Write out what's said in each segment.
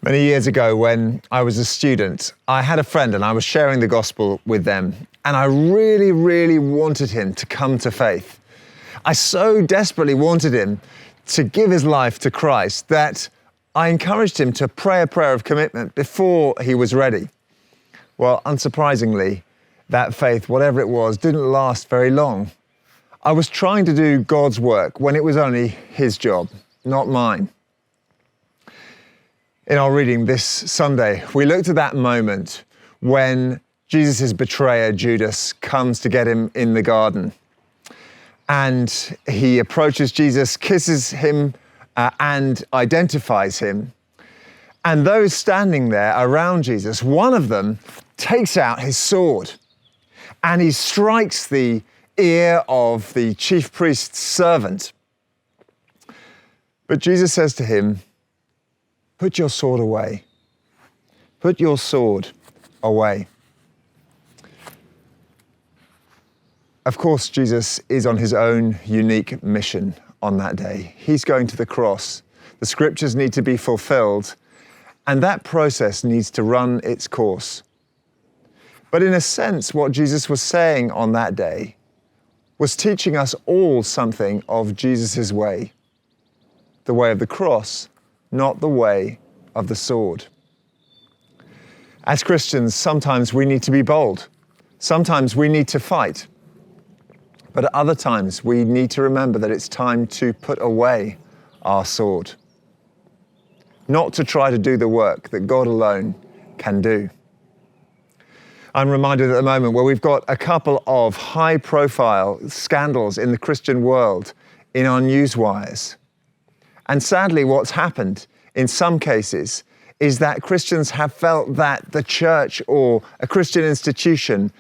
Many years ago, when I was a student, I had a friend and I was sharing the gospel with them, and I really wanted him to come to faith. I so desperately wanted him to give his life to Christ that I encouraged him to pray a prayer of commitment before he was ready. Well, unsurprisingly, that faith, whatever it was, didn't last very long. I was trying to do God's work when it was only his job, not mine. In our reading this Sunday, we looked at that moment when Jesus' betrayer, Judas, comes to get him in the garden. And he approaches Jesus, kisses him, and identifies him. And those standing there around Jesus, one of them takes out his sword and he strikes the ear of the chief priest's servant. But Jesus says to him, "Put your sword away. Put your sword away." Of course, Jesus is on his own unique mission on that day. He's going to the cross. The scriptures need to be fulfilled, and that process needs to run its course. But in a sense, what Jesus was saying on that day was teaching us all something of Jesus' way, the way of the cross, not the way of the sword. As Christians, sometimes we need to be bold. Sometimes we need to fight. But at other times, we need to remember that it's time to put away our sword, not to try to do the work that God alone can do. I'm reminded at the moment where we've got a couple of high-profile scandals in the Christian world in our news wires. And sadly, what's happened in some cases is that Christians have felt that the church or a Christian institution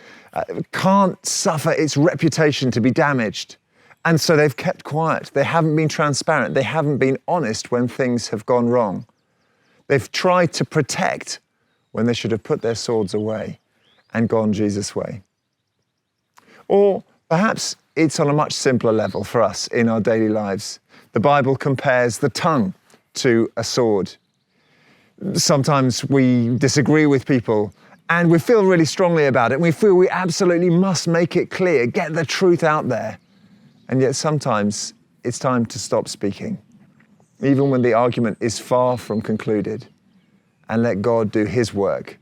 can't suffer its reputation to be damaged. And so they've kept quiet. They haven't been transparent. They haven't been honest when things have gone wrong. They've tried to protect when they should have put their swords away and gone Jesus' way. Or perhaps it's on a much simpler level for us in our daily lives. The Bible compares the tongue to a sword. Sometimes we disagree with people and we feel really strongly about it, and we feel we absolutely must make it clear, get the truth out there. And yet sometimes it's time to stop speaking, even when the argument is far from concluded, and let God do his work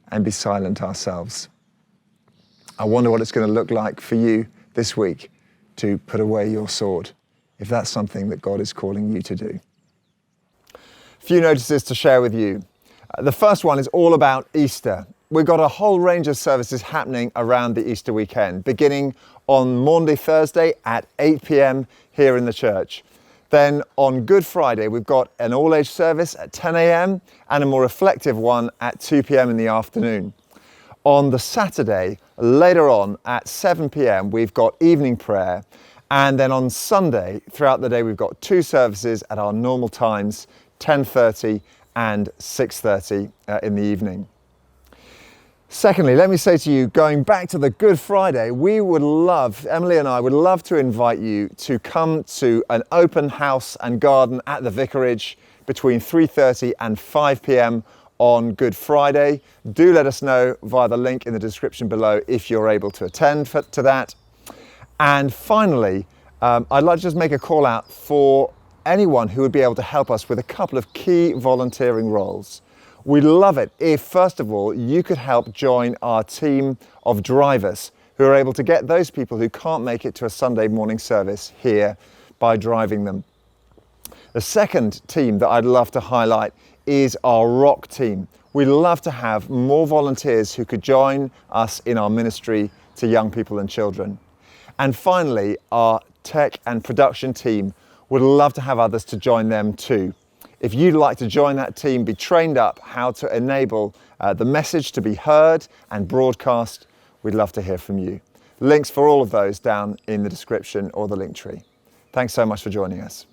and be silent ourselves. I wonder what it's going to look like for you this week to put away your sword, if that's something that God is calling you to do. A few notices to share with you. The first one is all about Easter. We've got a whole range of services happening around the Easter weekend, beginning on Maundy Thursday at 8 p.m. here in the church. Then on Good Friday, we've got an all-age service at 10 a.m. and a more reflective one at 2 p.m. in the afternoon. On the Saturday, later on at 7 p.m, we've got evening prayer. And then on Sunday, throughout the day, we've got two services at our normal times, 10:30 and 6:30 in the evening. Secondly, let me say to you, going back to the Good Friday, Emily and I would love to invite you to come to an open house and garden at the vicarage between 3:30 and 5 p.m. on Good Friday. Do let us know via the link in the description below if you're able to attend to that. And finally, I'd like to just make a call out for anyone who would be able to help us with a couple of key volunteering roles. We'd love it if, first of all, you could help join our team of drivers who are able to get those people who can't make it to a Sunday morning service here by driving them. The second team that I'd love to highlight is our rock team. We'd love to have more volunteers who could join us in our ministry to young people and children. And finally, our tech and production team would love to have others to join them too. If you'd like to join that team, be trained up how to enable the message to be heard and broadcast, we'd love to hear from you. Links for all of those down in the description or the link tree. Thanks so much for joining us.